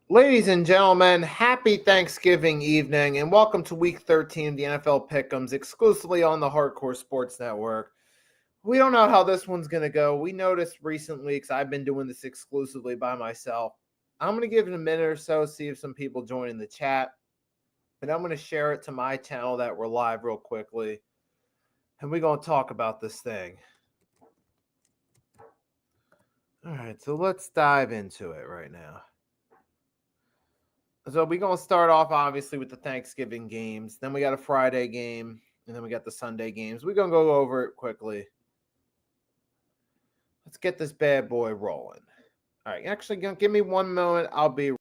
Ladies and gentlemen, happy Thanksgiving evening and welcome to week 13 of the NFL Pickems exclusively on the Hardcore Sports Network. We don't know how this one's going to go. We noticed recently, because I've been doing this exclusively by myself, I'm going to give it a minute or so, see if some people join in the chat, and I'm going to share it to my channel that we're live real quickly, and we're going to talk about this thing. All right, so let's dive into it right now. So we're going to start off, obviously, with the Thanksgiving games. Then we got a Friday game, and then we got the Sunday games. We're going to go over it quickly. Let's get this bad boy rolling. All right, actually, give me 1 moment. I'll be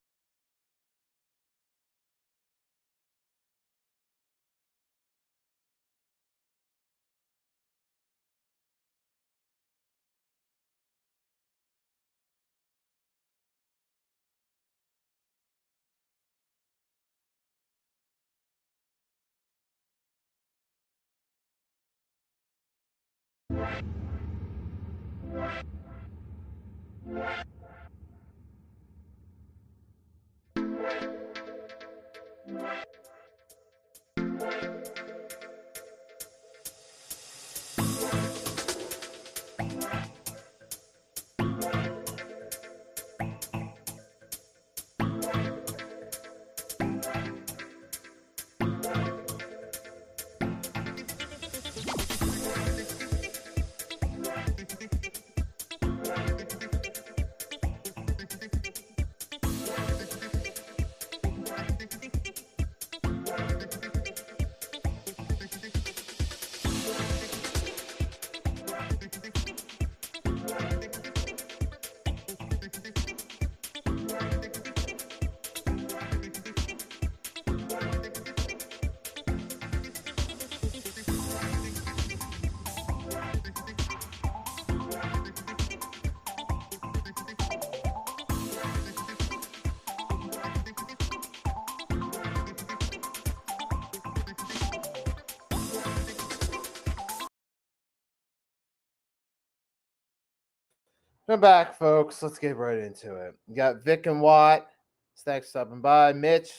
We're back, folks. Let's get right into it. You got Vic and Watt. Stacks stopping by. Mitch,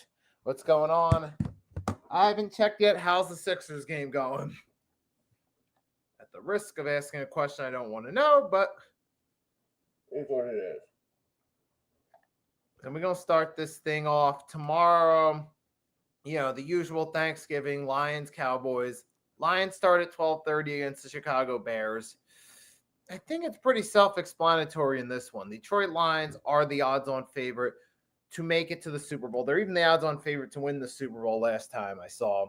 what's going on? I haven't checked yet. How's the Sixers game going? At the risk of asking a question I don't want to know, but it's what it is. And we're going to start this thing off tomorrow. You know, the usual Thanksgiving, Lions, Cowboys. Lions start at 12:30 against the Chicago Bears. I think it's pretty self-explanatory in this one. Detroit Lions are the odds-on favorite to make it to the Super Bowl. They're even the odds-on favorite to win the Super Bowl last time I saw,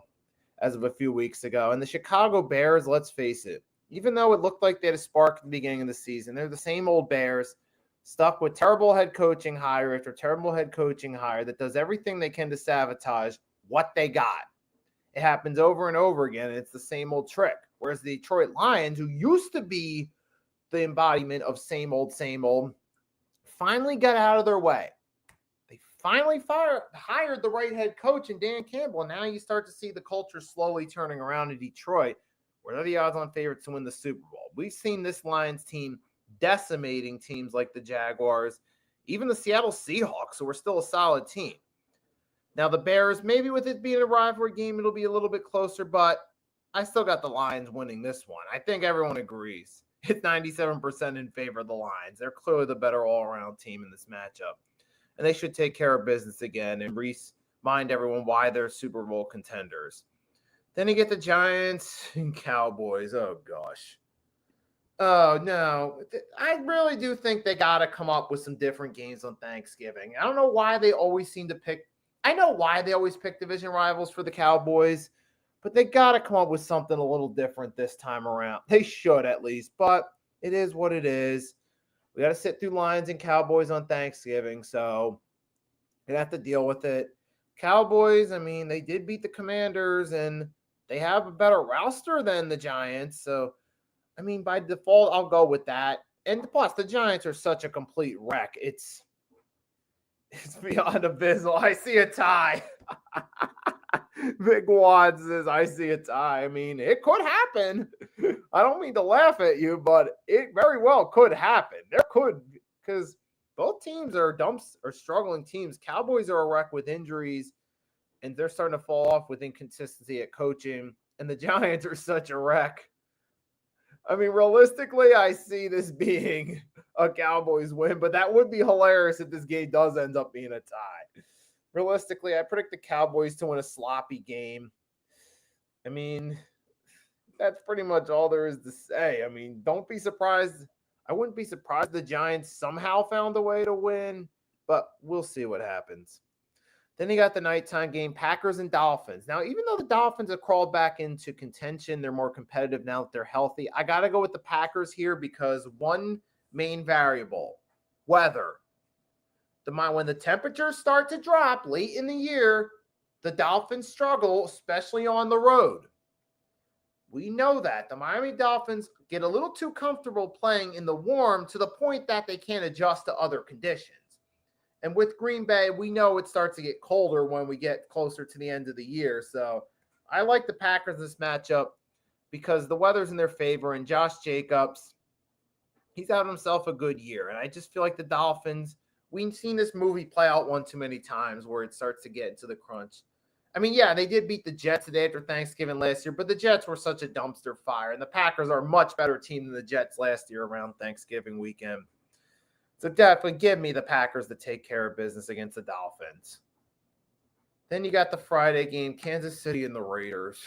as of a few weeks ago. And the Chicago Bears, let's face it, even though it looked like they had a spark at the beginning of the season, they're the same old Bears, stuck with terrible head coaching hire after terrible head coaching hire that does everything they can to sabotage what they got. It happens over and over again, and it's the same old trick. Whereas the Detroit Lions, who used to be the embodiment of same old, finally got out of their way. They finally hired the right head coach in Dan Campbell. And now you start to see the culture slowly turning around in Detroit, where they're the odds-on favorites to win the Super Bowl. We've seen this Lions team decimating teams like the Jaguars, even the Seattle Seahawks, who are still a solid team. Now the Bears, maybe with it being a rivalry game, it'll be a little bit closer, but I still got the Lions winning this one. I think everyone agrees. It's 97% in favor of the Lions. They're clearly the better all-around team in this matchup. And they should take care of business again and remind everyone why they're Super Bowl contenders. Then you get the Giants and Cowboys. Oh, gosh. Oh, no. I really do think they got to come up with some different games on Thanksgiving. I don't know why they always seem to pick – I know why they always pick division rivals for the Cowboys, but they got to come up with something a little different this time around. They should at least, but it is what it is. We got to sit through Lions and Cowboys on Thanksgiving, so you have to deal with it. Cowboys, I mean, they did beat the Commanders, and they have a better roster than the Giants, so – I mean, by default, I'll go with that. And plus, the Giants are such a complete wreck. It's beyond abysmal. I see a tie. Big Wad says, I see a tie. I mean, it could happen. I don't mean to laugh at you, but it very well could happen. There could, because both teams are struggling teams. Cowboys are a wreck with injuries, and they're starting to fall off with inconsistency at coaching. And the Giants are such a wreck. I mean, realistically, I see this being a Cowboys win, but that would be hilarious if this game does end up being a tie. Realistically, I predict the Cowboys to win a sloppy game. I mean, that's pretty much all there is to say. I mean, don't be surprised. I wouldn't be surprised the Giants somehow found a way to win, but we'll see what happens. Then you got the nighttime game, Packers and Dolphins. Now, even though the Dolphins have crawled back into contention, they're more competitive now that they're healthy. I got to go with the Packers here because one main variable, weather. When the temperatures start to drop late in the year, the Dolphins struggle, especially on the road. We know that. The Miami Dolphins get a little too comfortable playing in the warm to the point that they can't adjust to other conditions. And with Green Bay, we know it starts to get colder when we get closer to the end of the year. So I like the Packers in this matchup because the weather's in their favor. And Josh Jacobs, he's having himself a good year. And I just feel like the Dolphins, we've seen this movie play out one too many times where it starts to get into the crunch. I mean, yeah, they did beat the Jets the day after Thanksgiving last year, but the Jets were such a dumpster fire. And the Packers are a much better team than the Jets last year around Thanksgiving weekend. So definitely give me the Packers to take care of business against the Dolphins. Then you got the Friday game, Kansas City and the Raiders.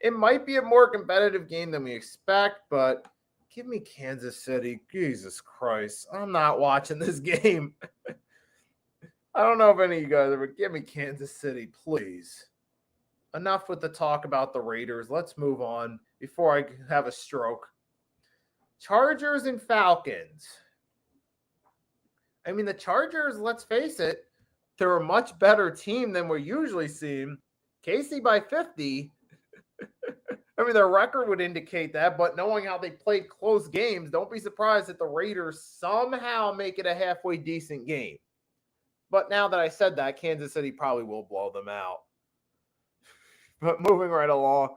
It might be a more competitive game than we expect, but give me Kansas City. Jesus Christ. I'm not watching this game. I don't know if any of you guys are, but give me Kansas City, please. Enough with the talk about the Raiders. Let's move on before I have a stroke. Chargers and Falcons. I mean, the Chargers, let's face it, they're a much better team than we're usually seeing. KC by 50. I mean, their record would indicate that, but knowing how they played close games, don't be surprised that the Raiders somehow make it a halfway decent game. But now that I said that, Kansas City probably will blow them out. But moving right along,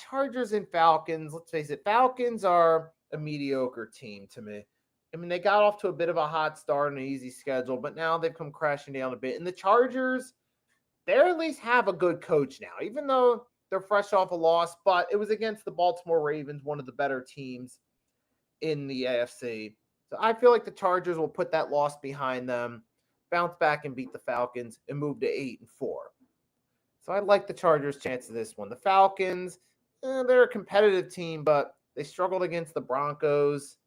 Chargers and Falcons, let's face it, Falcons are a mediocre team to me. I mean, they got off to a bit of a hot start and an easy schedule, but now they've come crashing down a bit. And the Chargers, they at least have a good coach now, even though they're fresh off a loss. But it was against the Baltimore Ravens, one of the better teams in the AFC. So I feel like the Chargers will put that loss behind them, bounce back and beat the Falcons, and move to 8-4. So I like the Chargers' chance of this one. The Falcons, they're a competitive team, but they struggled against the Broncos.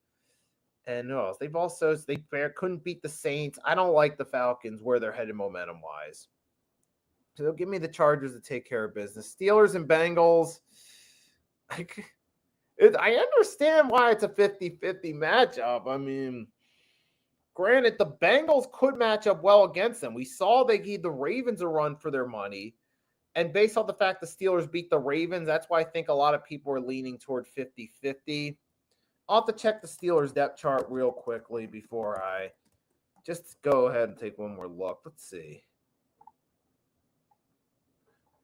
And no, they couldn't beat the Saints. I don't like the Falcons where they're headed momentum-wise. So they'll give me the Chargers to take care of business. Steelers and Bengals. I understand why it's a 50-50 matchup. I mean, granted, the Bengals could match up well against them. We saw they gave the Ravens a run for their money. And based on the fact the Steelers beat the Ravens, that's why I think a lot of people are leaning toward 50-50. I'll have to check the Steelers depth chart real quickly before I just go ahead and take one more look. Let's see.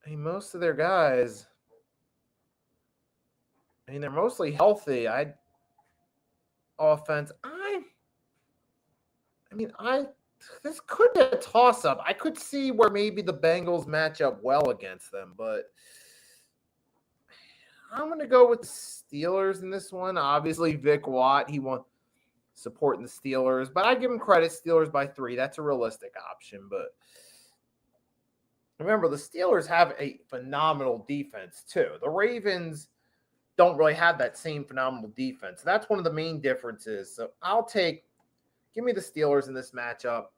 I mean, most of their guys, they're mostly healthy. This could be a toss-up. I could see where maybe the Bengals match up well against them, but I'm going to go with the Steelers in this one. Obviously, Vic Watt, he won supporting the Steelers, but I give him credit, Steelers by 3. That's a realistic option, but remember, the Steelers have a phenomenal defense, too. The Ravens don't really have that same phenomenal defense. That's one of the main differences. So give me the Steelers in this matchup.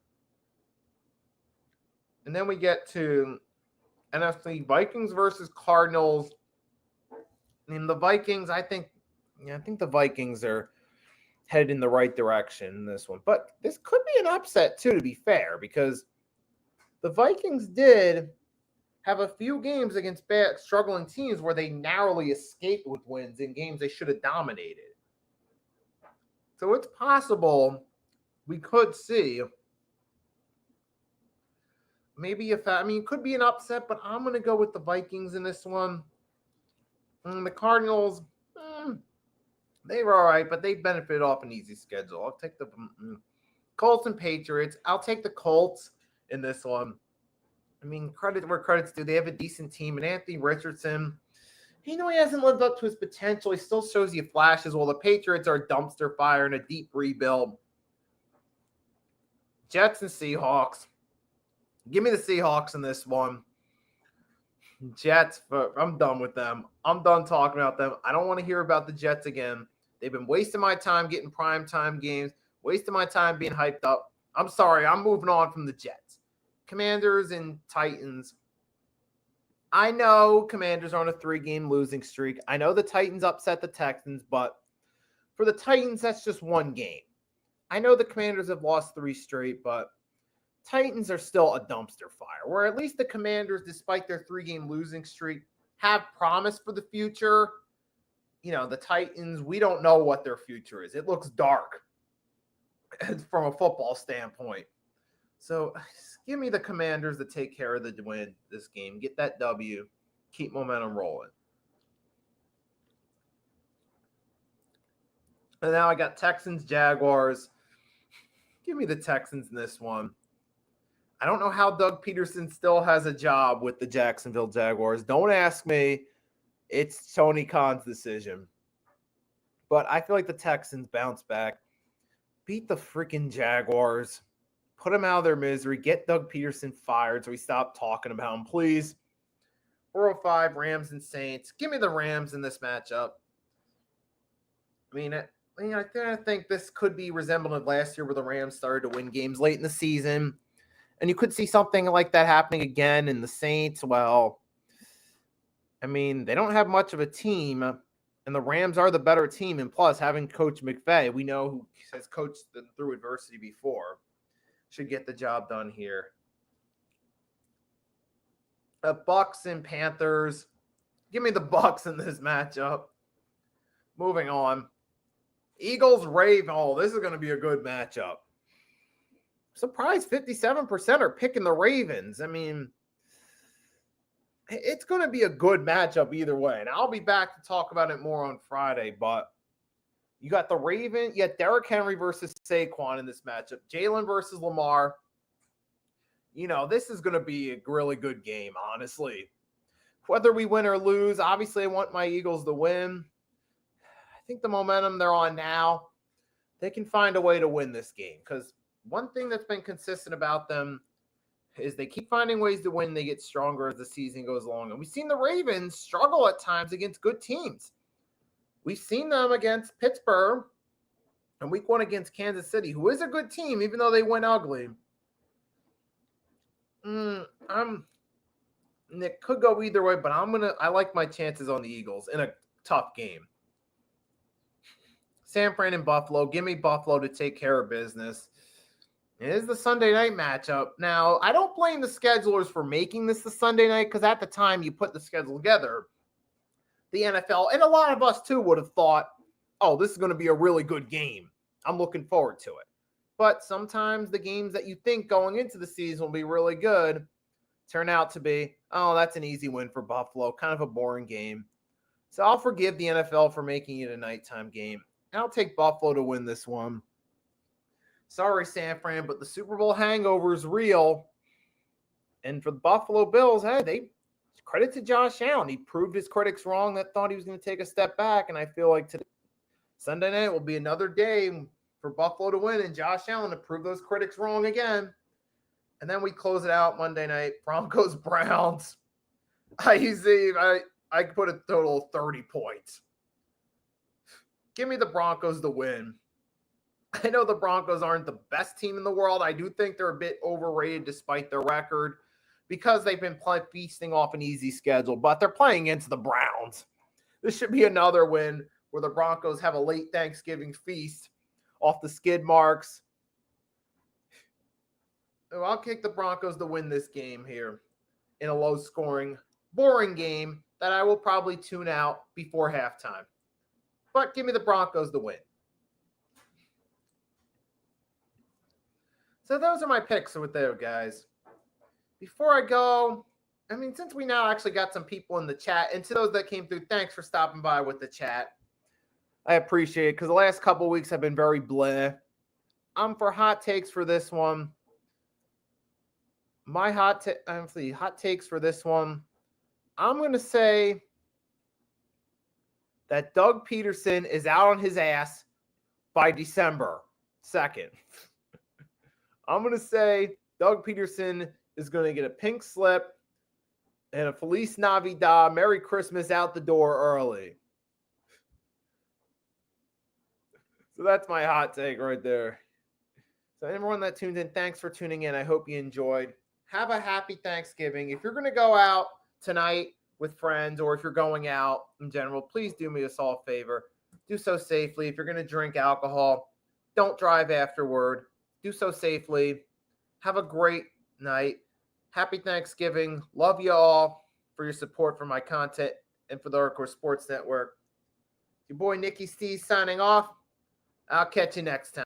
And then we get to NFC Vikings versus Cardinals. And the Vikings, I think the Vikings are headed in the right direction in this one. But this could be an upset, too, to be fair, because the Vikings did have a few games against bad, struggling teams where they narrowly escaped with wins in games they should have dominated. So it's possible we could see maybe it could be an upset, but I'm going to go with the Vikings in this one. And the Cardinals, they were all right, but they benefited off an easy schedule. I'll take the Colts and Patriots. I'll take the Colts in this one. I mean, credit where credit's due. They have a decent team, and Anthony Richardson, he hasn't lived up to his potential. He still shows you flashes. While the Patriots are a dumpster fire and a deep rebuild. Jets and Seahawks. Give me the Seahawks in this one. Jets, I'm done with them. I'm done talking about them. I don't want to hear about the Jets again. They've been wasting my time getting primetime games, wasting my time being hyped up. I'm sorry. I'm moving on from the Jets. Commanders and Titans. I know Commanders are on a 3-game losing streak. I know the Titans upset the Texans, but for the Titans, that's just one game. I know the Commanders have lost 3 straight, but Titans are still a dumpster fire, where at least the Commanders, despite their 3-game losing streak, have promise for the future. The Titans, we don't know what their future is. It looks dark from a football standpoint. So give me the Commanders to take care of the win this game. Get that W. Keep momentum rolling. And now I got Texans, Jaguars. Give me the Texans in this one. I don't know how Doug Peterson still has a job with the Jacksonville Jaguars. Don't ask me. It's Tony Khan's decision. But I feel like the Texans bounce back. Beat the freaking Jaguars. Put them out of their misery. Get Doug Peterson fired so we stop talking about him, please. 405, Rams and Saints. Give me the Rams in this matchup. I think this could be resembling of last year where the Rams started to win games late in the season. And you could see something like that happening again in the Saints. Well, they don't have much of a team, and the Rams are the better team. And plus, having Coach McVay, we know who has coached them through adversity before, should get the job done here. Bucks and Panthers. Give me the Bucks in this matchup. Moving on. Eagles, Ravens. Oh, this is going to be a good matchup. Surprised 57% are picking the Ravens. It's going to be a good matchup either way. And I'll be back to talk about it more on Friday. But you got the Ravens. You got Derrick Henry versus Saquon in this matchup. Jalen versus Lamar. This is going to be a really good game, honestly. Whether we win or lose, obviously I want my Eagles to win. I think the momentum they're on now, they can find a way to win this game. Because one thing that's been consistent about them is they keep finding ways to win. They get stronger as the season goes along. And we've seen the Ravens struggle at times against good teams. We've seen them against Pittsburgh and week 1 against Kansas City, who is a good team, even though they went ugly. It could go either way, but I like my chances on the Eagles in a tough game. San Fran and Buffalo. Give me Buffalo to take care of business. It is the Sunday night matchup. Now, I don't blame the schedulers for making this the Sunday night because at the time you put the schedule together, the NFL, and a lot of us too would have thought, oh, this is going to be a really good game. I'm looking forward to it. But sometimes the games that you think going into the season will be really good turn out to be, oh, that's an easy win for Buffalo. Kind of a boring game. So I'll forgive the NFL for making it a nighttime game. And I'll take Buffalo to win this one. Sorry, San Fran, but the Super Bowl hangover is real. And for the Buffalo Bills, hey, credit to Josh Allen. He proved his critics wrong that thought he was going to take a step back. And I feel like today, Sunday night will be another day for Buffalo to win and Josh Allen to prove those critics wrong again. And then we close it out Monday night. Broncos, Browns. I could put a total of 30 points. Give me the Broncos to win. I know the Broncos aren't the best team in the world. I do think they're a bit overrated despite their record because they've been feasting off an easy schedule, but they're playing against the Browns. This should be another win where the Broncos have a late Thanksgiving feast off the skid marks. I'll kick the Broncos to win this game here in a low-scoring, boring game that I will probably tune out before halftime. But give me the Broncos to win. So those are my picks with there, guys. Before I go, since we now actually got some people in the chat, and to those that came through, thanks for stopping by with the chat. I appreciate it because the last couple of weeks have been very bleh. I'm for hot takes for this one. My hot takes for this one. I'm going to say that Doug Peterson is out on his ass by December 2nd. I'm going to say Doug Peterson is going to get a pink slip and a Feliz Navidad, Merry Christmas out the door early. So that's my hot take right there. So everyone that tuned in, thanks for tuning in. I hope you enjoyed. Have a happy Thanksgiving. If you're going to go out tonight with friends, or if you're going out in general, please do me a small favor. Do so safely. If you're going to drink alcohol, don't drive afterward. Do so safely. Have a great night. Happy Thanksgiving. Love you all for your support for my content and for the Hardcore Sports Network. Your boy Nicky Stees signing off. I'll catch you next time.